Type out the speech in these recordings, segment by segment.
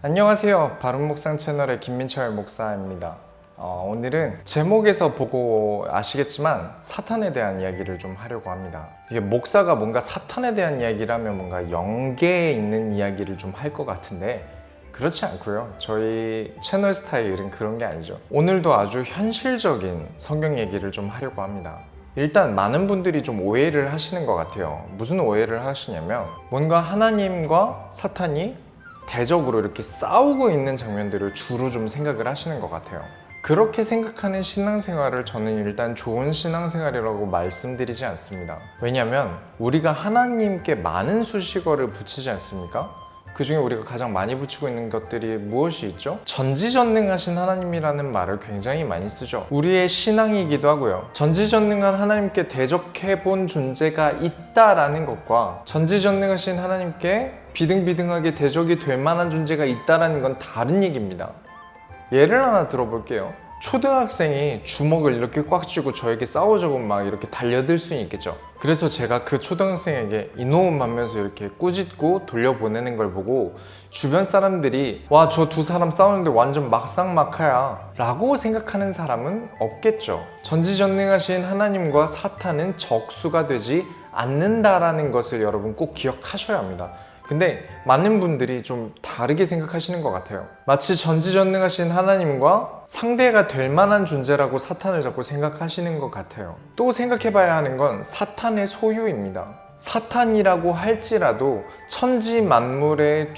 안녕하세요. 바른목상 채널의 김민철 목사입니다. 오늘은 제목에서 보고 아시겠지만 사탄에 대한 이야기를 좀 하려고 합니다. 이게 목사가 뭔가 사탄에 대한 이야기를 하면 뭔가 영계에 있는 이야기를 좀 할 것 같은데 그렇지 않고요. 저희 채널 스타일은 그런 게 아니죠. 오늘도 아주 현실적인 성경 얘기를 좀 하려고 합니다. 일단 많은 분들이 좀 오해를 하시는 것 같아요. 무슨 오해를 하시냐면 뭔가 하나님과 사탄이 대적으로 이렇게 싸우고 있는 장면들을 주로 좀 생각을 하시는 것 같아요. 그렇게 생각하는 신앙생활을 저는 일단 좋은 신앙생활이라고 말씀드리지 않습니다. 왜냐하면 우리가 하나님께 많은 수식어를 붙이지 않습니까? 그 중에 우리가 가장 많이 붙이고 있는 것들이 무엇이 있죠? 전지전능하신 하나님이라는 말을 굉장히 많이 쓰죠. 우리의 신앙이기도 하고요. 전지전능한 하나님께 대적해 본 존재가 있다라는 것과 전지전능하신 하나님께 비등비등하게 대적이 될 만한 존재가 있다라는 건 다른 얘기입니다. 예를 하나 들어볼게요. 초등학생이 주먹을 이렇게 꽉 쥐고 저에게 싸우자고 막 이렇게 달려들 수는 있겠죠. 그래서 제가 그 초등학생에게 이놈 하면서 이렇게 꾸짖고 돌려보내는 걸 보고 주변 사람들이 와, 저 두 사람 싸우는데 완전 막상막하야 라고 생각하는 사람은 없겠죠. 전지전능하신 하나님과 사탄은 적수가 되지 않는다라는 것을 여러분 꼭 기억하셔야 합니다. 근데 많은 분들이 좀 다르게 생각하시는 것 같아요. 마치 전지전능하신 하나님과 상대가 될 만한 존재라고 사탄을 자꾸 생각하시는 것 같아요. 또 생각해봐야 하는 건 사탄의 소유입니다. 사탄이라고 할지라도 천지 만물의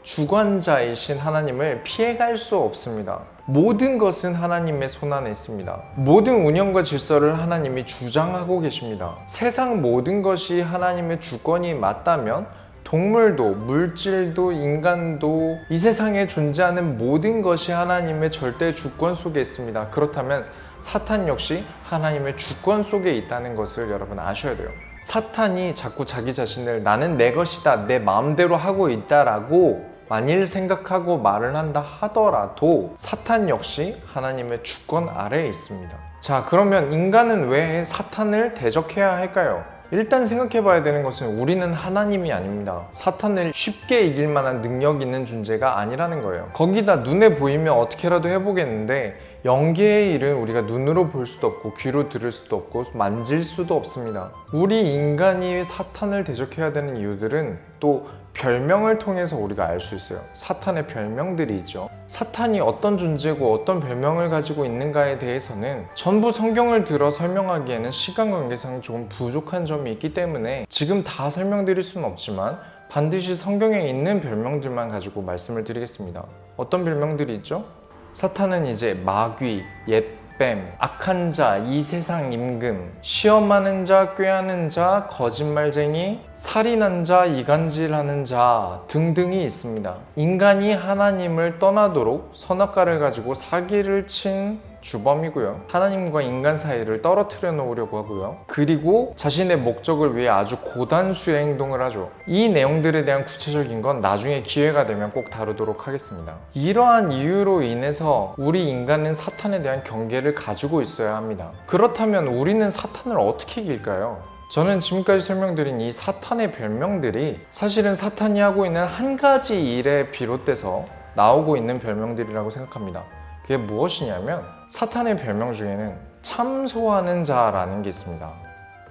주관자이신 하나님을 피해갈 수 없습니다. 모든 것은 하나님의 손안에 있습니다. 모든 운영과 질서를 하나님이 주장하고 계십니다. 세상 모든 것이 하나님의 주권이 맞다면 동물도, 물질도, 인간도, 이 세상에 존재하는 모든 것이 하나님의 절대 주권 속에 있습니다. 그렇다면 사탄 역시 하나님의 주권 속에 있다는 것을 여러분 아셔야 돼요. 사탄이 자꾸 자기 자신을 나는 내 것이다, 내 마음대로 하고 있다라고 만일 생각하고 말을 한다 하더라도 사탄 역시 하나님의 주권 아래에 있습니다. 자, 그러면 인간은 왜 사탄을 대적해야 할까요? 일단 생각해 봐야 되는 것은 우리는 하나님이 아닙니다. 사탄을 쉽게 이길 만한 능력 있는 존재가 아니라는 거예요. 거기다 눈에 보이면 어떻게라도 해보겠는데 영계의 일은 우리가 눈으로 볼 수도 없고 귀로 들을 수도 없고 만질 수도 없습니다. 우리 인간이 사탄을 대적해야 되는 이유들은 또 별명을 통해서 우리가 알 수 있어요. 사탄의 별명들이 있죠. 사탄이 어떤 존재고 어떤 별명을 가지고 있는가에 대해서는 전부 성경을 들어 설명하기에는 시간 관계상 조금 부족한 점이 있기 때문에 지금 다 설명드릴 수는 없지만 반드시 성경에 있는 별명들만 가지고 말씀을 드리겠습니다. 어떤 별명들이 있죠? 사탄은 이제 마귀, 옅뱀, 악한 자, 이 세상 임금, 시험하는 자, 꾀하는 자, 거짓말쟁이, 살인한 자, 이간질하는 자 등등이 있습니다. 인간이 하나님을 떠나도록 선악과를 가지고 사기를 친 주범이고요. 하나님과 인간 사이를 떨어뜨려 놓으려고 하고요. 그리고 자신의 목적을 위해 아주 고단수의 행동을 하죠. 이 내용들에 대한 구체적인 건 나중에 기회가 되면 꼭 다루도록 하겠습니다. 이러한 이유로 인해서 우리 인간은 사탄에 대한 경계를 가지고 있어야 합니다. 그렇다면 우리는 사탄을 어떻게 이길까요? 저는 지금까지 설명드린 이 사탄의 별명들이 사실은 사탄이 하고 있는 한 가지 일에 비롯돼서 나오고 있는 별명들이라고 생각합니다. 그게 무엇이냐면 사탄의 별명 중에는 참소하는 자라는 게 있습니다.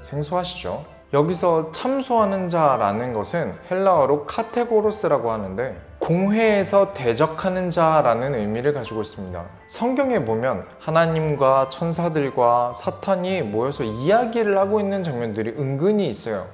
생소하시죠? 여기서 참소하는 자라는 것은 헬라어로 카테고로스라고 하는데 공회에서 대적하는 자라는 의미를 가지고 있습니다. 성경에 보면 하나님과 천사들과 사탄이 모여서 이야기를 하고 있는 장면들이 은근히 있어요.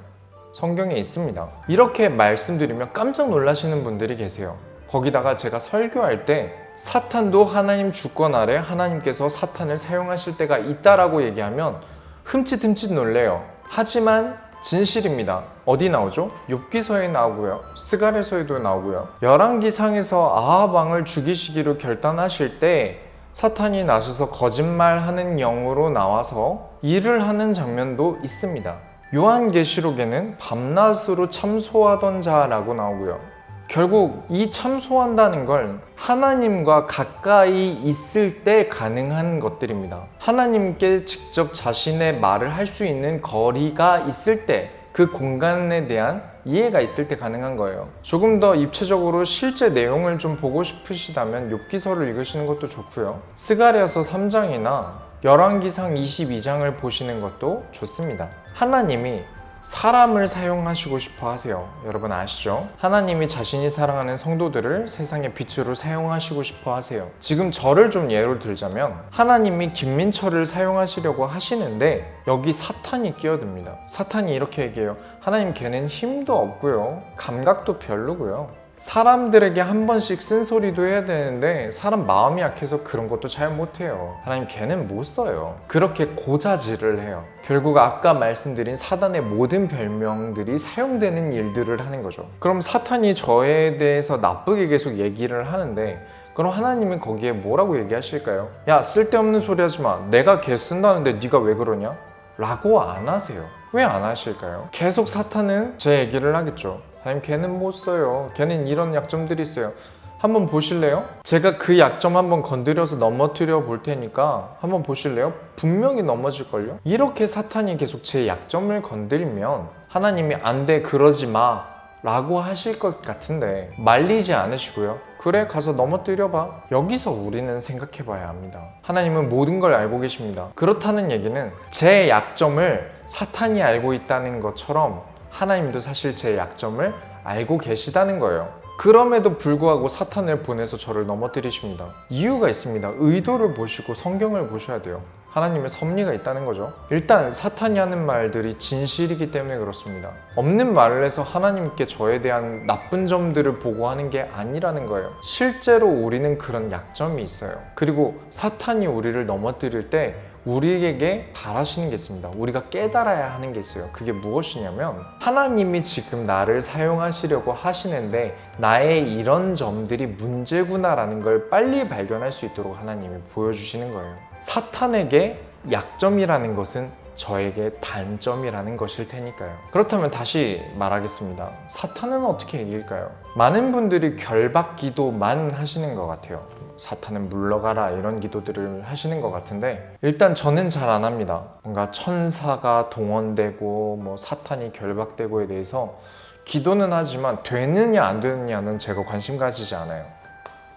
성경에 있습니다. 이렇게 말씀드리면 깜짝 놀라시는 분들이 계세요. 거기다가 제가 설교할 때 사탄도 하나님 주권 아래 하나님께서 사탄을 사용하실 때가 있다라고 얘기하면 흠칫흠칫 놀래요. 하지만 진실입니다. 어디 나오죠? 욥기서에 나오고요. 스가랴서에도 나오고요. 열왕기상에서 아합 왕을 죽이시기로 결단하실 때 사탄이 나서서 거짓말하는 영으로 나와서 일을 하는 장면도 있습니다. 요한계시록에는 밤낮으로 참소하던 자라고 나오고요. 결국 이 참소한다는 걸 하나님과 가까이 있을 때 가능한 것들입니다. 하나님께 직접 자신의 말을 할 수 있는 거리가 있을 때 그 공간에 대한 이해가 있을 때 가능한 거예요. 조금 더 입체적으로 실제 내용을 좀 보고 싶으시다면 욥기서를 읽으시는 것도 좋고요. 스가랴서 3장이나 열왕기상 22장을 보시는 것도 좋습니다. 하나님이 사람을 사용하시고 싶어 하세요. 여러분 아시죠? 하나님이 자신이 사랑하는 성도들을 세상의 빛으로 사용하시고 싶어 하세요. 지금 저를 좀 예로 들자면 하나님이 김민철을 사용하시려고 하시는데 여기 사탄이 끼어듭니다. 사탄이 이렇게 얘기해요. 하나님 걔는 힘도 없고요. 감각도 별로고요. 사람들에게 한 번씩 쓴소리도 해야 되는데 사람 마음이 약해서 그런 것도 잘 못해요. 하나님 걔는 못 써요. 그렇게 고자질을 해요. 결국 아까 말씀드린 사단의 모든 별명들이 사용되는 일들을 하는 거죠. 그럼 사탄이 저에 대해서 나쁘게 계속 얘기를 하는데 그럼 하나님은 거기에 뭐라고 얘기하실까요? 야 쓸데없는 소리 하지 마. 내가 걔 쓴다는데 네가 왜 그러냐? 라고 안 하세요. 왜 안 하실까요? 계속 사탄은 제 얘기를 하겠죠. 하나님 걔는 못 써요. 걔는 이런 약점들이 있어요. 한번 보실래요? 제가 그 약점 한번 건드려서 넘어뜨려 볼 테니까 한번 보실래요? 분명히 넘어질걸요? 이렇게 사탄이 계속 제 약점을 건드리면 하나님이 안 돼 그러지 마 라고 하실 것 같은데 말리지 않으시고요. 그래 가서 넘어뜨려봐. 여기서 우리는 생각해 봐야 합니다. 하나님은 모든 걸 알고 계십니다. 그렇다는 얘기는 제 약점을 사탄이 알고 있다는 것처럼 하나님도 사실 제 약점을 알고 계시다는 거예요. 그럼에도 불구하고 사탄을 보내서 저를 넘어뜨리십니다. 이유가 있습니다. 의도를 보시고 성경을 보셔야 돼요. 하나님의 섭리가 있다는 거죠. 일단 사탄이 하는 말들이 진실이기 때문에 그렇습니다. 없는 말을 해서 하나님께 저에 대한 나쁜 점들을 보고하는 게 아니라는 거예요. 실제로 우리는 그런 약점이 있어요. 그리고 사탄이 우리를 넘어뜨릴 때 우리에게 바라시는 게 있습니다. 우리가 깨달아야 하는 게 있어요. 그게 무엇이냐면 하나님이 지금 나를 사용하시려고 하시는데 나의 이런 점들이 문제구나라는 걸 빨리 발견할 수 있도록 하나님이 보여주시는 거예요. 사탄에게 약점이라는 것은 저에게 단점이라는 것일 테니까요. 그렇다면 다시 말하겠습니다. 사탄은 어떻게 이길까요? 많은 분들이 결박 기도만 하시는 것 같아요. 사탄은 물러가라 이런 기도들을 하시는 것 같은데 일단 저는 잘 안 합니다. 뭔가 천사가 동원되고 뭐 사탄이 결박되고에 대해서 기도는 하지만 되느냐 안 되느냐는 제가 관심 가지지 않아요.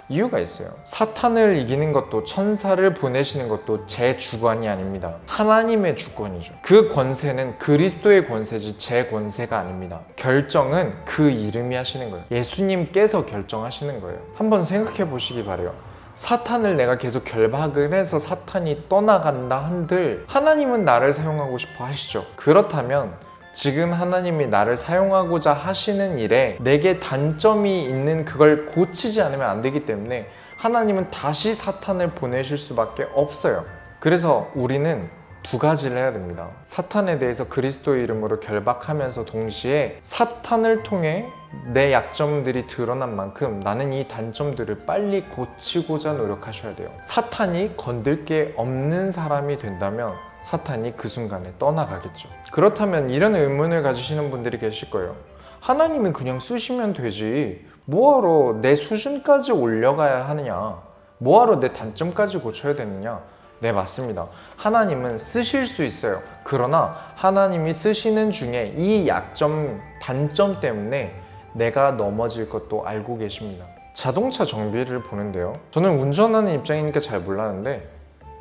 이유가 있어요. 사탄을 이기는 것도 천사를 보내시는 것도 제 주관이 아닙니다. 하나님의 주권이죠. 그 권세는 그리스도의 권세지 제 권세가 아닙니다. 결정은 그 이름이 하시는 거예요. 예수님께서 결정하시는 거예요. 한번 생각해 보시기 바래요. 사탄을 내가 계속 결박을 해서 사탄이 떠나간다 한들 하나님은 나를 사용하고 싶어 하시죠. 그렇다면 지금 하나님이 나를 사용하고자 하시는 일에 내게 단점이 있는 그걸 고치지 않으면 안 되기 때문에 하나님은 다시 사탄을 보내실 수밖에 없어요. 그래서 우리는 두 가지를 해야 됩니다. 사탄에 대해서 그리스도의 이름으로 결박하면서 동시에 사탄을 통해 내 약점들이 드러난 만큼 나는 이 단점들을 빨리 고치고자 노력하셔야 돼요. 사탄이 건들 게 없는 사람이 된다면 사탄이 그 순간에 떠나가겠죠. 그렇다면 이런 의문을 가지시는 분들이 계실 거예요. 하나님이 그냥 쓰시면 되지 뭐하러 내 수준까지 올려가야 하느냐, 뭐하러 내 단점까지 고쳐야 되느냐. 네, 맞습니다. 하나님은 쓰실 수 있어요. 그러나 하나님이 쓰시는 중에 이 약점, 단점 때문에 내가 넘어질 것도 알고 계십니다. 자동차 정비를 보는데요, 저는 운전하는 입장이니까 잘 몰랐는데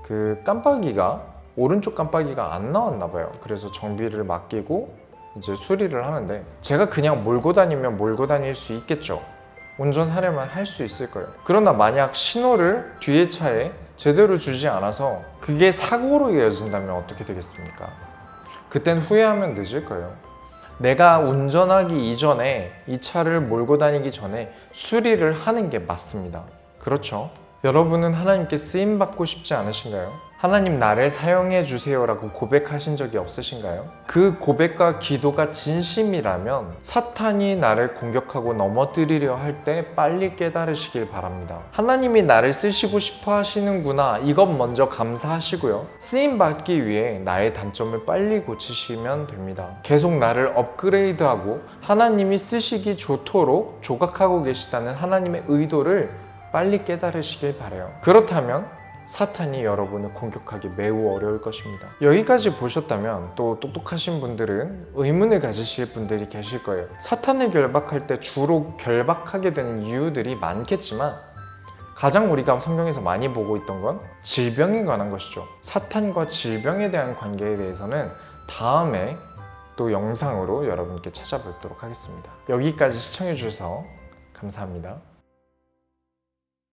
그 깜빡이가 오른쪽 깜빡이가 안 나왔나 봐요. 그래서 정비를 맡기고 이제 수리를 하는데 제가 그냥 몰고 다니면 몰고 다닐 수 있겠죠. 운전하려면 할 수 있을 거예요. 그러나 만약 신호를 뒤에 차에 제대로 주지 않아서 그게 사고로 이어진다면 어떻게 되겠습니까? 그땐 후회하면 늦을 거예요. 내가 운전하기 이전에 이 차를 몰고 다니기 전에 수리를 하는 게 맞습니다. 그렇죠? 여러분은 하나님께 쓰임받고 싶지 않으신가요? 하나님 나를 사용해 주세요 라고 고백하신 적이 없으신가요? 그 고백과 기도가 진심이라면 사탄이 나를 공격하고 넘어뜨리려 할 때 빨리 깨달으시길 바랍니다. 하나님이 나를 쓰시고 싶어 하시는구나, 이것 먼저 감사하시고요, 쓰임받기 위해 나의 단점을 빨리 고치시면 됩니다. 계속 나를 업그레이드하고 하나님이 쓰시기 좋도록 조각하고 계시다는 하나님의 의도를 빨리 깨달으시길 바라요. 그렇다면 사탄이 여러분을 공격하기 매우 어려울 것입니다. 여기까지 보셨다면 또 똑똑하신 분들은 의문을 가지실 분들이 계실 거예요. 사탄을 결박할 때 주로 결박하게 되는 이유들이 많겠지만 가장 우리가 성경에서 많이 보고 있던 건 질병에 관한 것이죠. 사탄과 질병에 대한 관계에 대해서는 다음에 또 영상으로 여러분께 찾아뵙도록 하겠습니다. 여기까지 시청해 주셔서 감사합니다.